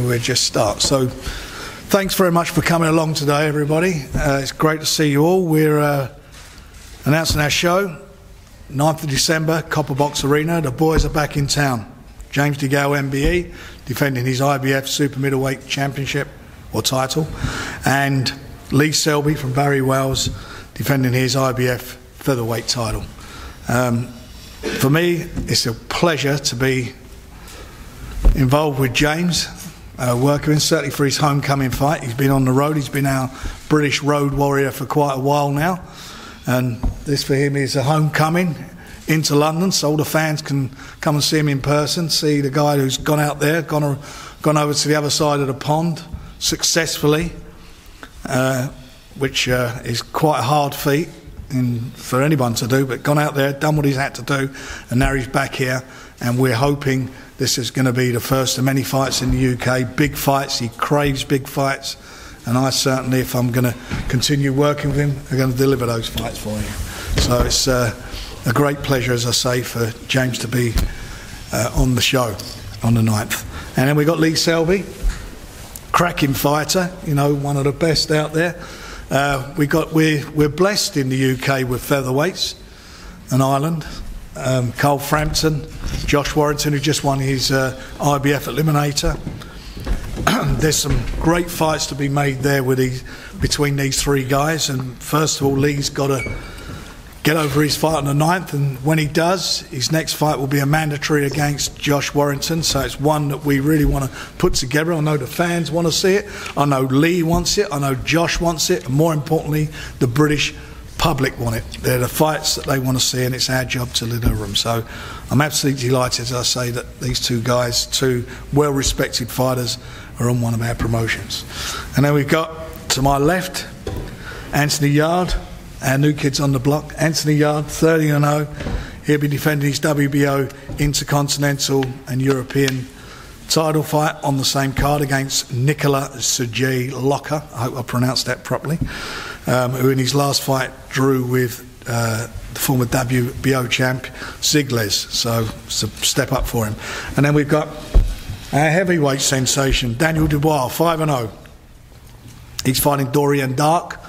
we'll just start. So thanks very much for coming along today, everybody. It's great to see you all. We're announcing our show, 9th of December, Copper Box Arena. The boys are back in town. James DeGale, MBE, defending his IBF Super-Middleweight Championship or title, and Lee Selby from Barry Wells defending his IBF Featherweight title. For me, it's a pleasure to be involved with James, working with him, certainly for his homecoming fight. He's been on the road, he's been our British road warrior for quite a while now, and this for him is a homecoming into London, so all the fans can come and see him in person, see the guy who's gone out there, gone over to the other side of the pond successfully, which is quite a hard feat for anyone to do, but gone out there, done what he's had to do, and now he's back here, and we're hoping this is going to be the first of many fights in the UK, big fights. He craves big fights, and I certainly, if I'm going to continue working with him, I'm going to deliver those fights for you. So it's a great pleasure, as I say, for James to be on the show on the 9th. And then we've got Lee Selby, cracking fighter, you know, one of the best out there. We're blessed in the UK with featherweights, and Ireland. Carl Frampton, Josh Warrington, who just won his IBF Eliminator. There's some great fights to be made there between these three guys, and first of all, Lee's got to get over his fight on the 9th, and when he does, his next fight will be a mandatory against Josh Warrington, so it's one that we really want to put together. I know the fans want to see it, I know Lee wants it, I know Josh wants it, and more importantly, the British public want it. They're the fights that they want to see, and it's our job to deliver them. So I'm absolutely delighted, as I say, that these two guys, two well-respected fighters, are on one of our promotions. And then we've got, to my left, Anthony Yard, our new kids on the block. Anthony Yard, 30-0. He'll be defending his WBO Intercontinental and European title fight on the same card against Nicola Sergei Locker. I hope I pronounced that properly. Who in his last fight drew with the former WBO champ Zigles, so it's a step up for him. And then we've got our heavyweight sensation, Daniel Dubois, 5-0. He's fighting Dorian Dark.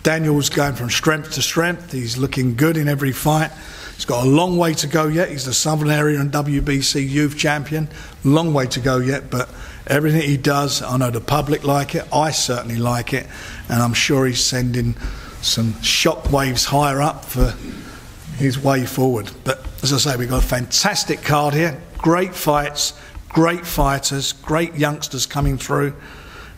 Daniel's going from strength to strength. He's looking good in every fight. He's got a long way to go yet. He's the Southern Area and WBC youth champion. Long way to go yet, but everything he does, I know the public like it, I certainly like it, and I'm sure he's sending some shock waves higher up for his way forward. But as I say, we've got a fantastic card here, great fights, great fighters, great youngsters coming through,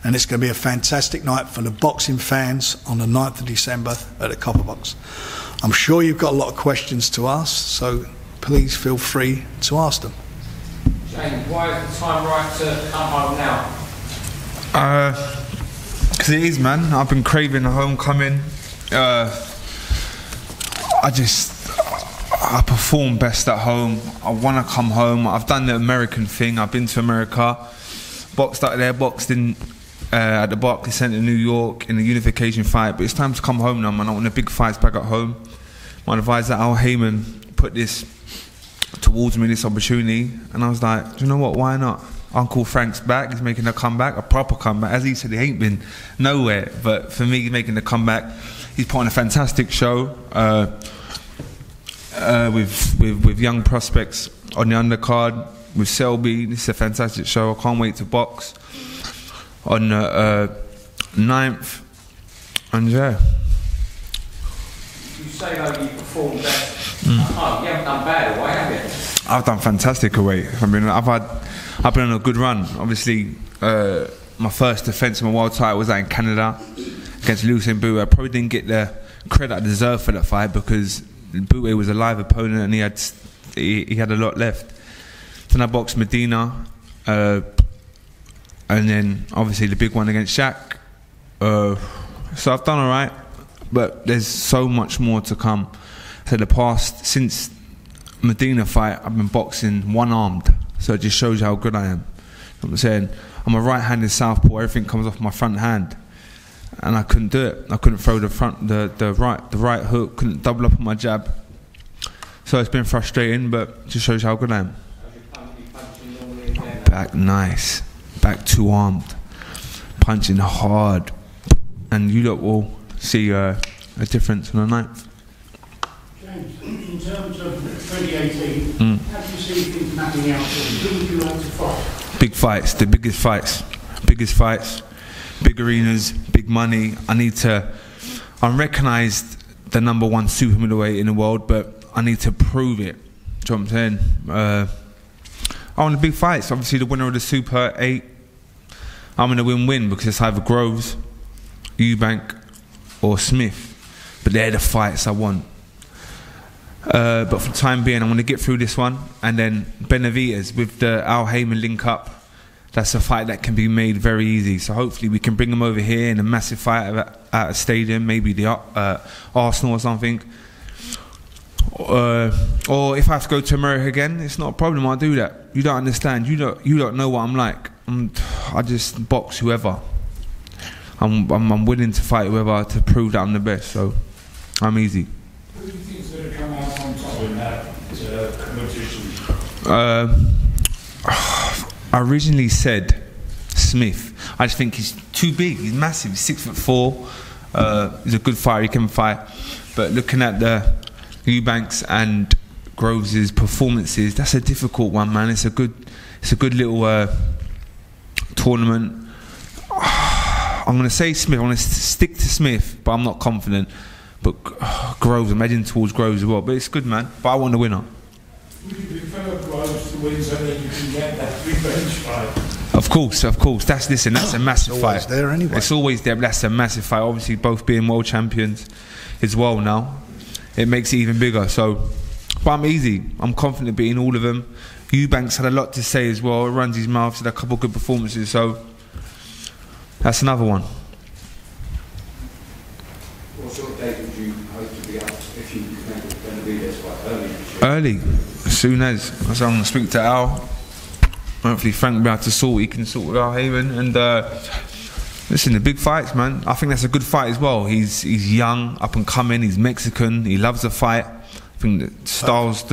and it's going to be a fantastic night for the boxing fans on the 9th of December at the Copper Box. I'm sure you've got a lot of questions to ask, so please feel free to ask them. James, why is the time right to come home now? Because it is, man. I've been craving a homecoming. I perform best at home. I want to come home. I've done the American thing. I've been to America, boxed out there, boxed in at the Barclays Center in New York in the unification fight. But it's time to come home now, man. I want the big fights back at home. My advisor, Al Heyman, put this towards me, this opportunity, and I was like, do you know what, why not? Uncle Frank's back, he's making a comeback, a proper comeback. As he said, he ain't been nowhere, but for me, he's making a comeback. He's put on a fantastic show with young prospects on the undercard, with Selby. This is a fantastic show. I can't wait to box on the 9th, and yeah. You say though you performed best. You haven't done bad away, have you? I've done fantastic away. I mean, I've been on a good run. Obviously, my first defence of my world title was out in Canada against Lucien Bouet. I probably didn't get the credit I deserved for that fight because Bouet was a live opponent and he had a lot left. Then I boxed Medina, and then obviously the big one against Shaq. So I've done all right, but there's so much more to come. So since Medina fight, I've been boxing one-armed, so it just shows you how good I am. You know what I'm saying? I'm a right-handed southpaw. Everything comes off my front hand, and I couldn't do it. I couldn't throw the right hook. Couldn't double up on my jab. So it's been frustrating, but it just shows you how good I am. Back nice. back two-armed, punching hard, and you lot will see a difference on the 9th. James, in terms of 2018, how do you see things mapping out? Who would you like to fight? Big fights, the biggest fights, big arenas, big money. I'm recognised the #1 super middleweight in the world, but I need to prove it. Do you know what I'm saying? I want the big fights. Obviously, the winner of the Super 8, I'm going to win-win because it's either Groves, Eubank, or Smith. But they're the fights I want. But for the time being, I'm going to get through this one, and then Benavidez with the Al Heyman link up. That's a fight that can be made very easy. So hopefully we can bring them over here in a massive fight at a stadium, maybe the Arsenal or something. Or if I have to go to America again, it's not a problem. I'll do that. You don't understand. You don't know what I'm like. I just box whoever. I'm willing to fight whoever to prove that I'm the best. So I'm easy. Who do you think is going to come out on top in that competition? I originally said Smith. I just think he's too big. He's massive. He's 6'4". He's a good fighter. He can fight. But looking at the Eubanks and Groves' performances, that's a difficult one, man. It's a good little tournament. I'm going to say Smith. I'm going to stick to Smith, but I'm not confident. But Groves, I'm heading towards Groves as well. But it's good, man. But I want the winner. Would you prefer Groves to win so that you can get that revenge fight? Of course. That's a massive fight. It's always there anyway. It's always there, but that's a massive fight. Obviously, both being world champions as well now, it makes it even bigger. So, but I'm easy. I'm confident beating all of them. Eubanks had a lot to say as well. It runs his mouth. Had a couple of good performances. So that's another one. What sort of date would you hope to be up if you make it going to be this fight? Early, as soon as. So I'm going to speak to Al. Hopefully Frank will be able to sort. He can sort with Al Haven. And listen, the big fights, man. I think that's a good fight as well. He's young, up and coming. He's Mexican. He loves the fight. I think the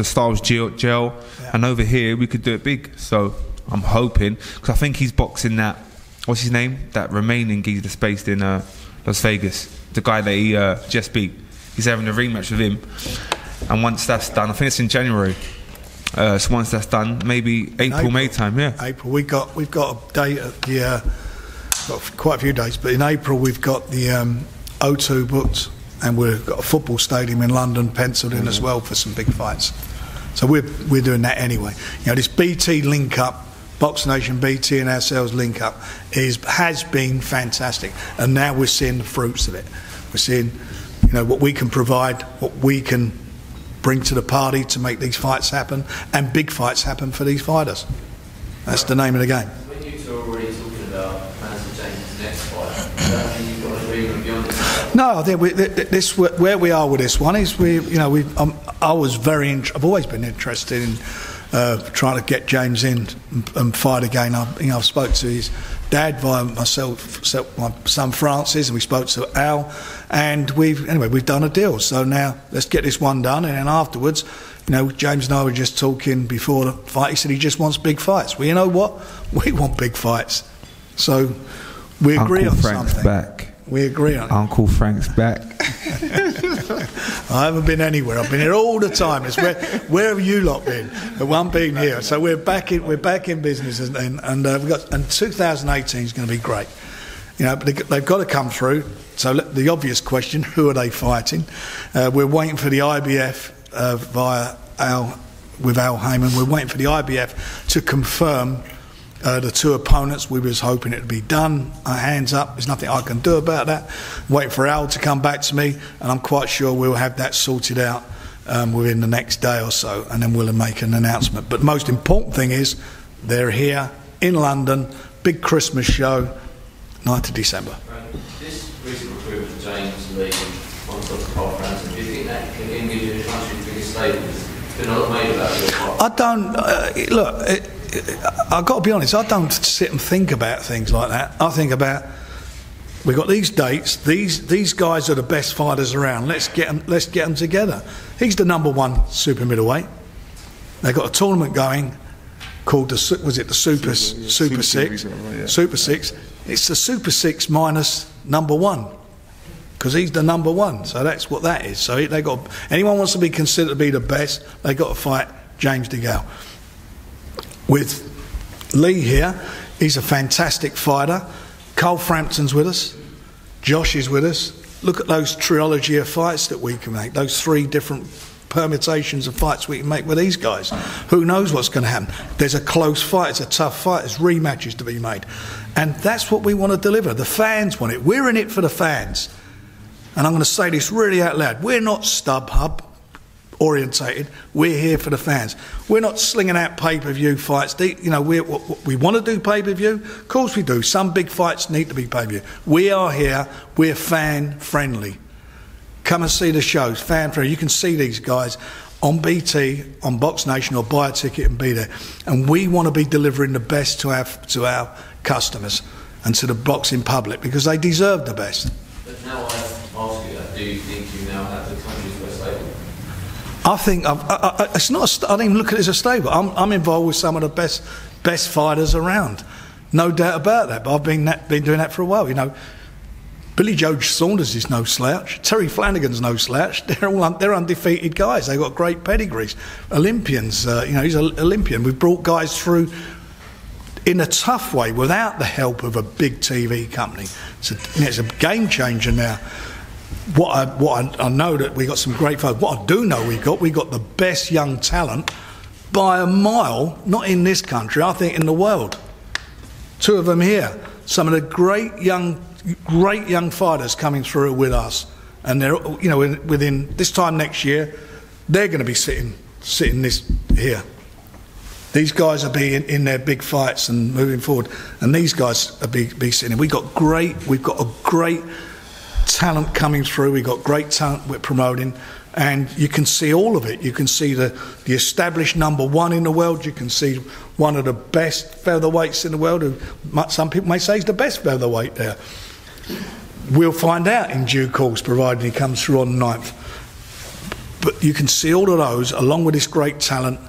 styles gel. Yeah. And over here we could do it big. So I'm hoping, because I think he's boxing that. What's his name? That remaining geezer that's based in Las Vegas. The guy that he just beat. He's having a rematch with him. And once that's done, I think it's in January. So once that's done, maybe April, May time, yeah. April. We've got a date at the got quite a few dates, but in April we've got the O2 booked, and we've got a football stadium in London penciled in as well for some big fights. So we're doing that anyway. You know, this BT link up, BoxNation BT and ourselves link up has been fantastic, and now we're seeing the fruits of it. We're seeing, you know, what we can provide, what we can bring to the party to make these fights happen, and big fights happen for these fighters. That's the name of the game. When you two are already talking about plans to change the next fight, does that mean you've got an agreement beyond this? No, I think where we are with this one is I've always been interested in trying to get James in and fight again. I've spoke to his dad via myself, my son Francis, and we spoke to Al, and we've done a deal. So now let's get this one done, and then afterwards, you know, James and I were just talking before the fight. He said he just wants big fights. Well, you know what? We want big fights. So we agree on Frank's something. Back. We agree on it. Uncle Frank's back. I haven't been anywhere. I've been here all the time. It's where have you lot been? One being here. So we're back in business, and 2018 is going to be great. You know, but they've got to come through. So the obvious question: who are they fighting? We're waiting for the IBF via Al Heyman. We're waiting for the IBF to confirm the two opponents. We was hoping it would be done. Hands up. There's nothing I can do about that. Waiting for Al to come back to me, and I'm quite sure we'll have that sorted out within the next day or so, and then we'll make an announcement. But the most important thing is they're here in London. Big Christmas show, 9th of December. This recent recruitment of James Lee on top of Carl Franson, do you think that can give you the country's biggest stable? There's been a lot made about your fight. I don't look. I've got to be honest, I don't sit and think about things like that. I think about, we've got these dates, these guys are the best fighters around, let's get them together. He's the #1 super middleweight. They've got a tournament going, called the Super Six? Yeah. Super Six. It's the Super Six minus number one, because he's the number one. So that's what that is. So they got, anyone wants to be considered to be the best, they got to fight James DeGale. With Lee here, he's a fantastic fighter. Cole Frampton's with us. Josh is with us. Look at those trilogy of fights that we can make. Those 3 different permutations of fights we can make with these guys. Who knows what's going to happen? There's a close fight, it's a tough fight, there's rematches to be made. And that's what we want to deliver. The fans want it. We're in it for the fans. And I'm going to say this really out loud. We're not StubHub orientated. We're here for the fans. We're not slinging out pay-per-view fights. You know, we want to do pay-per-view. Of course we do. Some big fights need to be pay-per-view. We are here. We're fan-friendly. Come and see the shows, fan-friendly. You can see these guys on BT, on BoxNation, or buy a ticket and be there. And we want to be delivering the best to our customers and to the boxing public, because they deserve the best. But now I ask you that, do you think you now have the country's best stable? I think it's not. I don't even look at it as a stable. I'm involved with some of the best fighters around, no doubt about that. But I've been doing that for a while. You know, Billy Joe Saunders is no slouch. Terry Flanagan's no slouch. They're undefeated guys. They've got great pedigrees. Olympians. You know, he's an Olympian. We've brought guys through in a tough way without the help of a big TV company. It's a game changer now. What I know that we got some great folks. What I do know we got the best young talent by a mile. Not in this country, I think in the world. 2 of them here. Some of the great young fighters coming through with us, and they're, you know, within this time next year, they're going to be sitting this here. These guys will be in their big fights and moving forward, and these guys will be sitting. We've got a great talent coming through. We've got great talent we're promoting, and you can see all of it. You can see the established number 1 in the world. You can see one of the best featherweights in the world, who some people may say is the best featherweight there. We'll find out in due course, provided he comes through on the 9th. But you can see all of those, along with this great talent,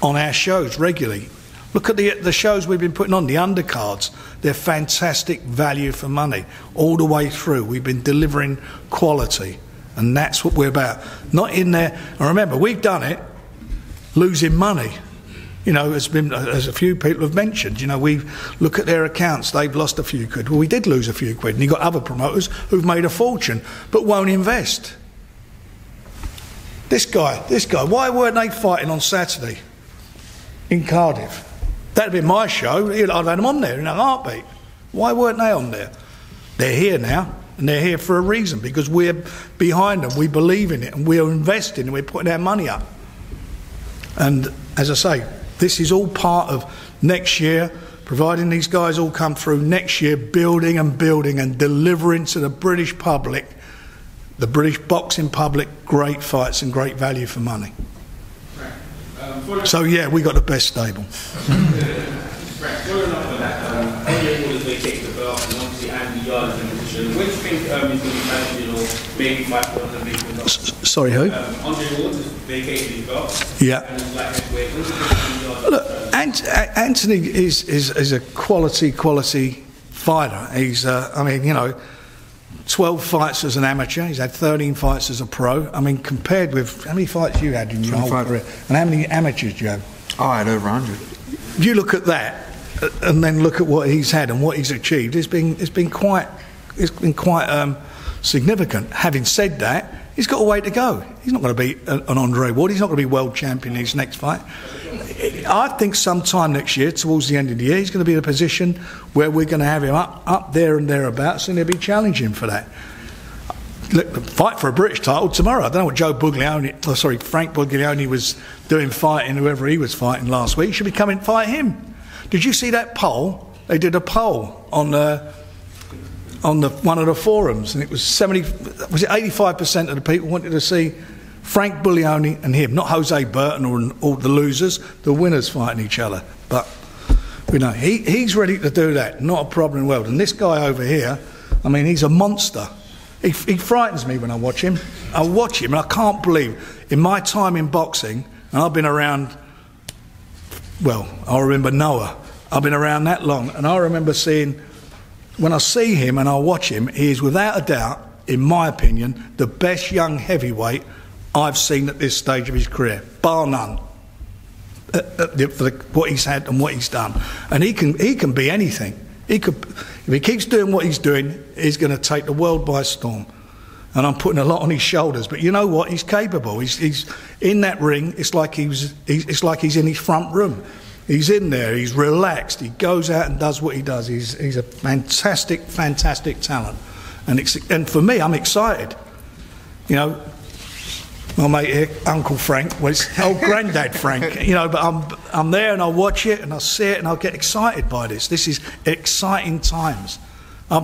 on our shows regularly. Look at the shows we've been putting on, the undercards. They're fantastic value for money all the way through. We've been delivering quality, and that's what we're about. Not in there. And remember, we've done it losing money. You know, as a few people have mentioned, you know, we look at their accounts, they've lost a few quid. Well, we did lose a few quid, and you've got other promoters who've made a fortune but won't invest. This guy, why weren't they fighting on Saturday in Cardiff? That'd been my show. I'd have had them on there in a heartbeat. Why weren't they on there? They're here now, and they're here for a reason, because we're behind them, we believe in it, and we're investing, and we're putting our money up. And as I say, this is all part of next year, providing these guys all come through next year, building and delivering to the British public, the British boxing public, great fights and great value for money. So yeah, we got the best stable. Following up on that, Andre Ward has vacated the belt, and obviously Andy Yard is in the position. When do you think he's going to be managing or maybe fight for another big belt? Sorry, who? Andre Ward has vacated his belt. Yeah. And he's like heavyweight. When do you think Yard? Look, Anthony is a quality fighter. He's, I mean, you know, 12 fights as an amateur. He's had 13 fights as a pro. I mean, compared with how many fights you had in your whole career, and how many amateurs do you have? I had over 100. You look at that, and then look at what he's had and what he's achieved. It's been quite significant. Having said that, he's got a way to go. He's not going to be an Andre Ward. He's not going to be world champion in his next fight. I think sometime next year, towards the end of the year, he's going to be in a position where we're going to have him up there and thereabouts, and he'll be challenging for that. Look, fight for a British title tomorrow. I don't know what Frank Buglioni was doing fighting whoever he was fighting last week. He should be coming to fight him. Did you see that poll? They did a poll on one of the forums, and it was 85% of the people wanted to see Frank Buglioni and him, not Jose Burton or all the losers, the winners fighting each other. But you know, he's ready to do that, not a problem in the world. And this guy over here, I mean, he's a monster. He frightens me when I watch him. I watch him and I can't believe, in my time in boxing, and I've been around well, I remember Noah. I've been around that long, and I remember seeing, when I see him and I watch him, he is without a doubt, in my opinion, the best young heavyweight I've seen at this stage of his career, bar none. For what he's had and what he's done, and he can be anything. If he keeps doing what he's doing, he's going to take the world by storm. And I'm putting a lot on his shoulders, but you know what? He's capable. He's in that ring. It's like he's in his front room. He's in there. He's relaxed. He goes out and does what he does. He's a fantastic talent, and for me, I'm excited. You know, my mate here, Uncle Frank, well, it's old Grandad Frank, you know, but I'm there and I watch it and I see it and I get excited by this. This is exciting times.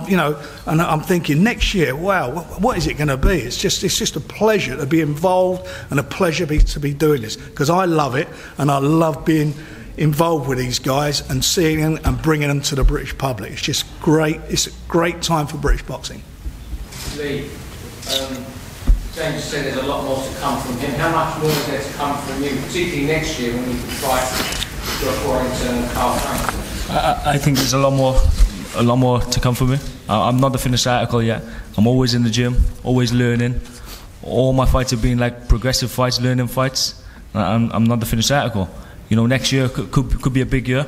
You know, and I'm thinking next year, wow, what is it going to be? It's just a pleasure to be involved and a pleasure to be doing this, because I love it and I love being involved with these guys and seeing them and bringing them to the British public. It's just great. It's a great time for British boxing. Lee, James said there's a lot more to come from him. How much more is there to come from you, particularly next year when you can fight Josh Warrington and Carl Frampton? I think there's a lot more to come from me. I'm not the finished article yet. I'm always in the gym, always learning. All my fights have been like progressive fights, learning fights. I'm not the finished article. You know, next year could be a big year,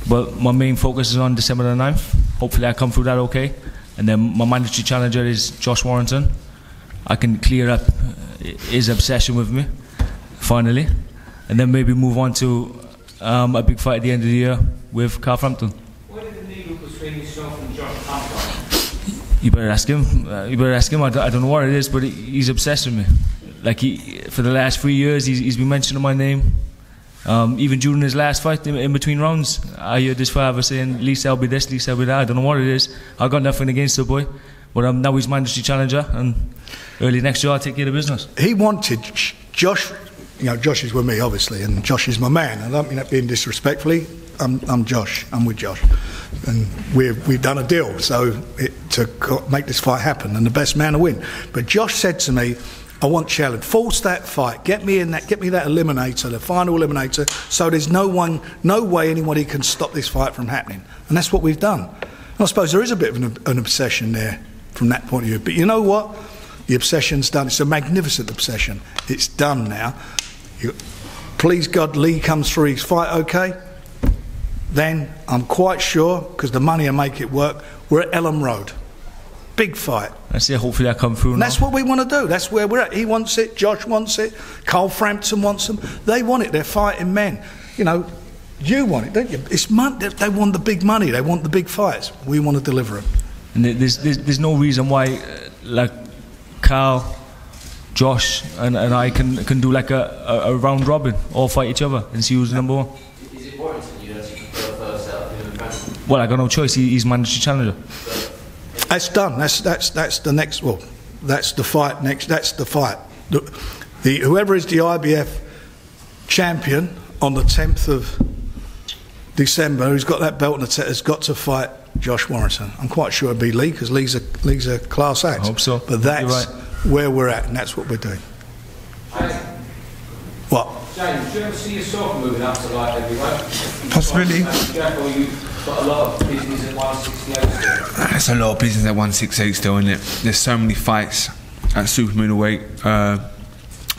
but my main focus is on December the 9th. Hopefully I come through that okay. And then my mandatory challenger is Josh Warrington. I can clear up his obsession with me, finally, and then maybe move on to a big fight at the end of the year with Carl Frampton. Where did the needle between yourself and Josh come from? You better ask him. I don't know what it is, but he's obsessed with me. Like for the last 3 years, he's been mentioning my name. Even during his last fight, in between rounds, I heard this father saying, Lee Selby this, Lee Selby that. I don't know what it is. I got nothing against the boy, but now he's mandatory challenger, and early next year I'll take care of business. He wanted Josh. You know, Josh is with me, obviously, and Josh is my man. I don't mean that being disrespectfully. I'm Josh. I'm with Josh, and we've done a deal to make this fight happen, and the best man to win. But Josh said to me, I want challenge. Force that fight. Get me that eliminator, the final eliminator, so there's no way anybody can stop this fight from happening. And that's what we've done. And I suppose there is a bit of an obsession there from that point of view. But you know what? The obsession's done. It's a magnificent obsession. It's done now. Please God, Lee comes through his fight okay. Then I'm quite sure, because the money will make it work, we're at Elm Road. Big fight. I say hopefully I come through. And that's what we want to do. That's where we're at. He wants it. Josh wants it. Carl Frampton wants them. They want it. They're fighting men. You know, you want it, don't you? It's money. They want the big money. They want the big fights. We want to deliver them. And there's no reason why, like Carl, Josh, and I can do like a round robin, all fight each other and see who's number one. Is it Warrington you don't think go first out of him and Frampton? Well, I got no choice. He's mandatory challenger. That's done. That's the next. Well, that's the fight next. That's the fight. Whoever is the IBF champion on the 10th of December, who's got that belt on the has got to fight Josh Warrington. I'm quite sure it'll be Lee, because Lee's a class act. I hope so. But that's right. where we're at, and that's what we're doing. What? James, do you ever see yourself moving up to light heavyweight? Possibility. Or you've got a lot of business at 168 still? There's a lot of business at 168 still, isn't it? There's so many fights at Super-Middleweight that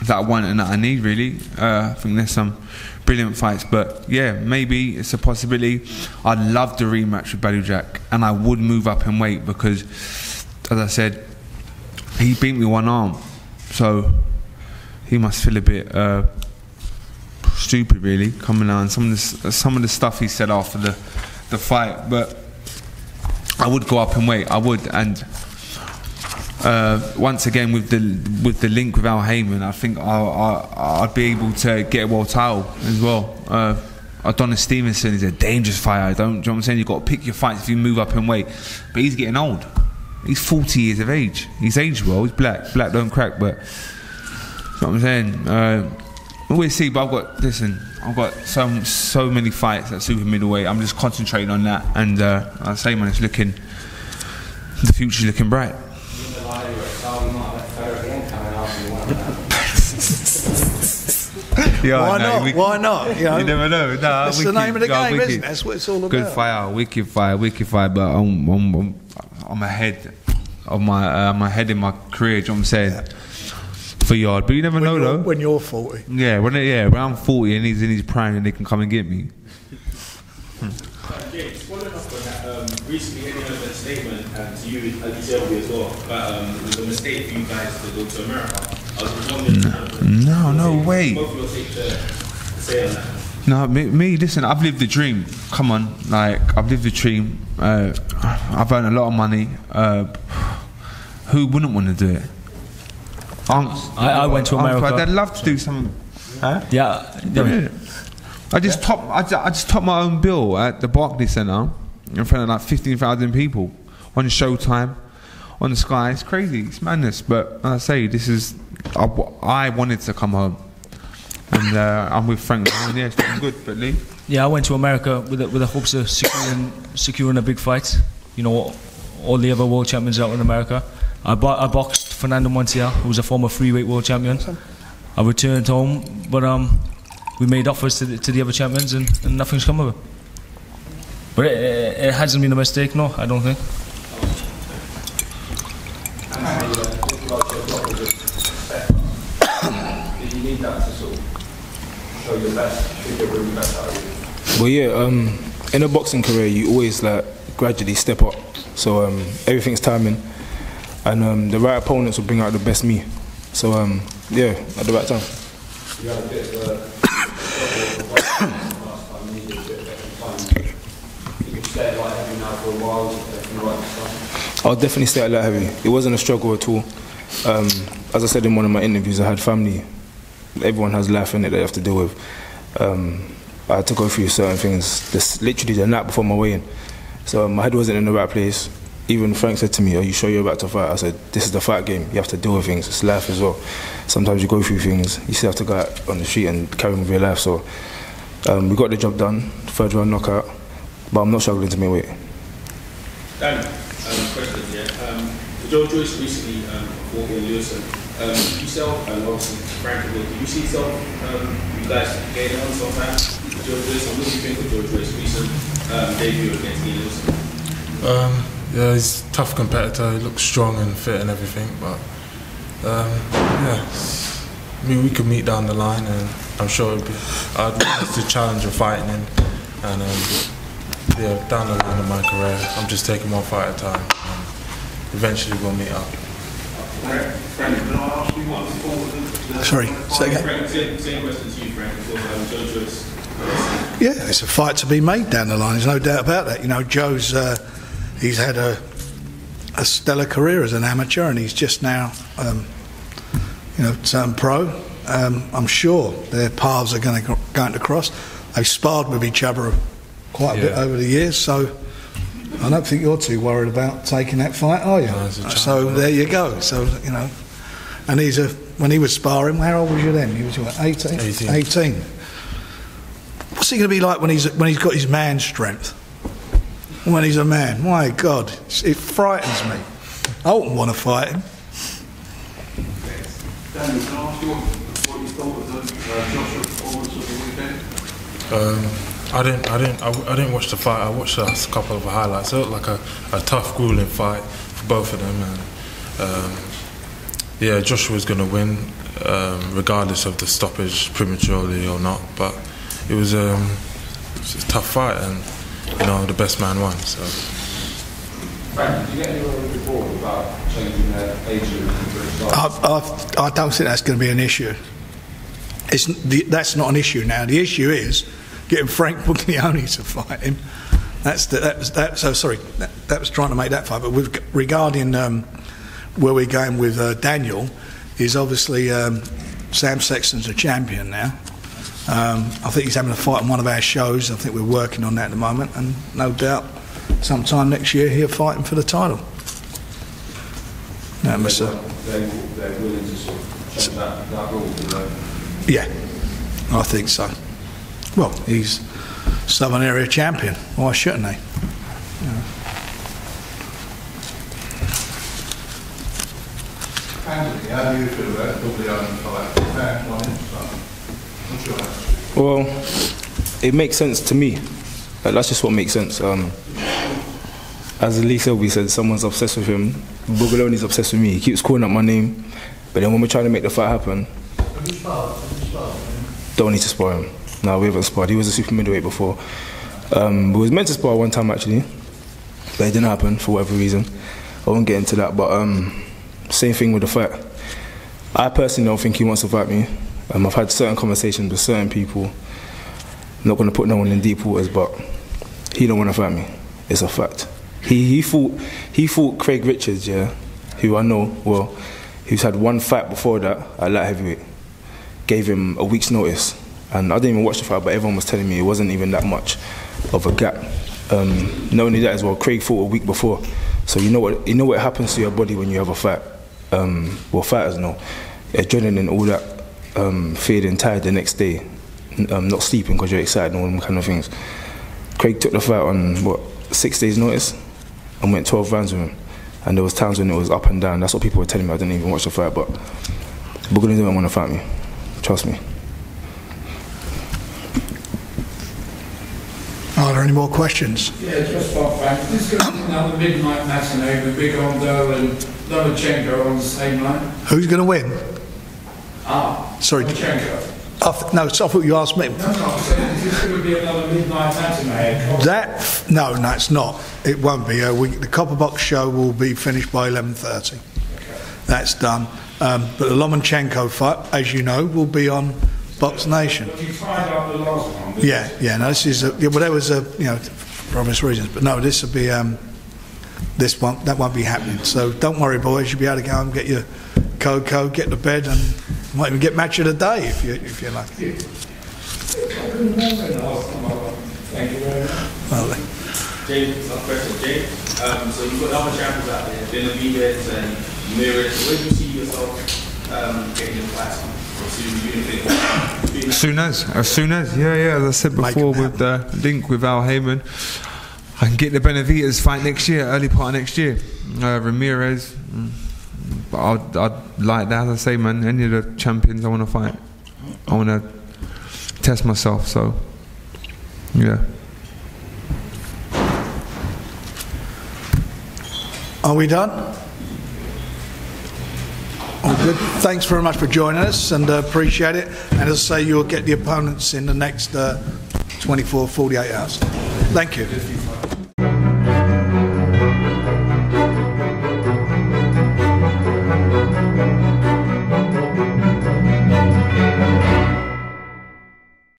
I want and that I need, really. I think there's some brilliant fights, but yeah, maybe it's a possibility. I'd love the rematch with Badou Jack, and I would move up in weight because, as I said, he beat me one arm, so he must feel a bit stupid, really, coming on some of the stuff he said after the fight. But I would go up in weight, I would, and once again with the link with Al Heyman, I think I'd be able to get a world title as well. Adonis Stevenson is a dangerous fighter. Do you know what I'm saying? You've got to pick your fights if you move up in weight. But he's getting old. He's 40 years of age. He's aged well. He's black. Black don't crack. But you know what I'm saying? We'll see. But I've got so many fights at super middleweight. I'm just concentrating on that. And I say, man, the future's looking bright. Why not? Why not? You never know. Nah, that's the name of the game, isn't it? That's what it's all about. Good fight, wicked fight. But I'm ahead of my head in my career. Do you know what I'm saying? Yeah. For Yard, but you never know though. When you're 40. Yeah, when I'm 40 and he's in his prime and they can come and get me. James, following up on that, recently Eddie heard a statement to you and Selby as well about it was a mistake for you guys to go to America. I was wondering. No way. Both of your take to say on that. No, me. Listen, I've lived the dream. Come on, like I've lived the dream. I've earned a lot of money. Who wouldn't want to do it? I went to America. I'd love to do something. Huh? Yeah. I just topped my own bill at the Barclays Centre in front of like 15,000 people on Showtime, on the Sky. It's crazy, it's madness. But as I say, this is I wanted to come home, and I'm with Frank. And yeah, it's been good. But Lee, yeah, I went to America with the hopes of securing a big fight. You know, all the other world champions out in America. I boxed Fernando Montiel, who was a former freeweight world champion. I returned home, but we made offers to the other champions, and nothing's come of it. But it hasn't been a mistake, no, I don't think. Did you need that to sort of show your best? Well, yeah, in a boxing career, you always like gradually step up. So everything's timing, and the right opponents will bring out the best me. So yeah, at the right time. You had a bit of last time, you needed a bit of extra time. You could stay at light heavy now for a while, if you like stuff. I'll definitely stay at light heavy. It wasn't a struggle at all. As I said in one of my interviews, I had family. Everyone has life in it they have to deal with. I had to go through certain things just literally the night before my weigh-in. So my head wasn't in the right place. Even Frank said to me, "Are you sure you're about to fight?" I said, "This is the fight game. You have to deal with things. It's life as well. Sometimes you go through things. You still have to go out on the street and carry on with your life." So we got the job done. Third round knockout. But I'm not struggling to make weight. Dan, question, yeah. Joe Joyce recently fought with Lewison. Yourself and obviously Frank, did you see yourself, you guys getting on sometime? Joe Joyce, what do you think of Joe Joyce's recent debut against Lewison? Yeah, he's a tough competitor. He looks strong and fit and everything, but yeah, I mean, we could meet down the line, and I'm sure I'd like to challenge and fighting him. And yeah, down the line of my career, I'm just taking one fight at a time. And eventually, we'll meet up. Frank, can I ask you what before? Sorry, say again. Same question to you, Frank. Before Joe Joyce. Yeah, it's a fight to be made down the line. There's no doubt about that. You know, Joe's. He's had a stellar career as an amateur, and he's just now, turned pro. I'm sure their paths are going to cross. They've sparred with each other quite a bit over the years, so I don't think you're too worried about taking that fight, are you? No, so there you go. So and when he was sparring, how old was you then? He was what, 18? 18. What's he going to be like when he's got his man strength? When he's a man, my God, it frightens me. I wouldn't want to fight him. Dan, can I ask you what you thought of the Joshua performance of the weekend? I didn't watch the fight. I watched a couple of highlights. It looked like a tough, grueling fight for both of them, and yeah, Joshua was going to win, regardless of the stoppage prematurely or not. But it was a tough fight, and the best man won. So. Frank, did you get anywhere with the board about changing their age limit? I don't think that's going to be an issue. That's not an issue now. The issue is getting Frank Buglioni to fight him. That was trying to make that fight. But regarding where we're going with Daniel, is obviously Sam Sexton's a champion now. I think he's having a fight on one of our shows. I think we're working on that at the moment, and no doubt sometime next year he'll fight him for the title. They're willing to sort of change that rule, yeah, I think so. Well, he's Southern Area champion. Why shouldn't he? How do you feel about Buglioni fight? your attitude? Well, it makes sense to me. That's just what makes sense. As Lee Selby said, someone's obsessed with him. Bugalone's obsessed with me. He keeps calling up my name. But then when we're trying to make the fight happen, don't need to spar him. No, we haven't sparred. He was a super-middleweight before. We was meant to spar one time actually, but it didn't happen for whatever reason. I won't get into that, but same thing with the fight. I personally don't think he wants to fight me. I've had certain conversations with certain people. I'm not going to put no one in deep waters, but he don't want to fight me. It's a fact. He fought Craig Richards, yeah, who I know well, who's had one fight before that at light heavyweight. Gave him a week's notice, and I didn't even watch the fight, but everyone was telling me it wasn't even that much of a gap. Not only that as well, Craig fought a week before, so you know what happens to your body when you have a fight. Well, fighters know, adrenaline, all that, feeling tired the next day, not sleeping because you're excited and all them kind of things. Craig took the fight on what, 6 days notice, and went 12 rounds with him. And there was times when it was up and down. That's what people were telling me. I didn't even watch the fight, but Bugaloone didn't want to fight me. Trust me. Are there any more questions? Yeah, just one fact. This is going to be another midnight matinee with Big Ondo and Lomachenko on the same line. Who's going to win? Sorry. Lomachenko. No, I thought you asked me. No, is this going to be another midnight matinee? No, it's not. It won't be. The Copper Box show will be finished by 11:30. Okay. That's done. But the Lomachenko fight, as you know, will be on BoxNation. But you tried out the last one. Yeah. No, this is well, there was for obvious reasons. But no, this will be that won't be happening. So don't worry, boys. You'll be able to go and get your cocoa, get to bed, and might even get match of the day if you're lucky. Thank you very much. Well, James, a question, James. So you've got other champions out there, Benavidez and Ramirez. Where do you see yourself getting your fights on? As soon as, as I said before, with the link with Al Heyman, I can get the Benavidez fight next year, early part of next year. Ramirez, but I'd like that, as I say, man. Any of the champions I want to fight, I want to test myself. So, yeah. Are we done? All good. Thanks very much for joining us, and appreciate it. And as I say, you'll get the opponents in the next 24, 48 hours. Thank you.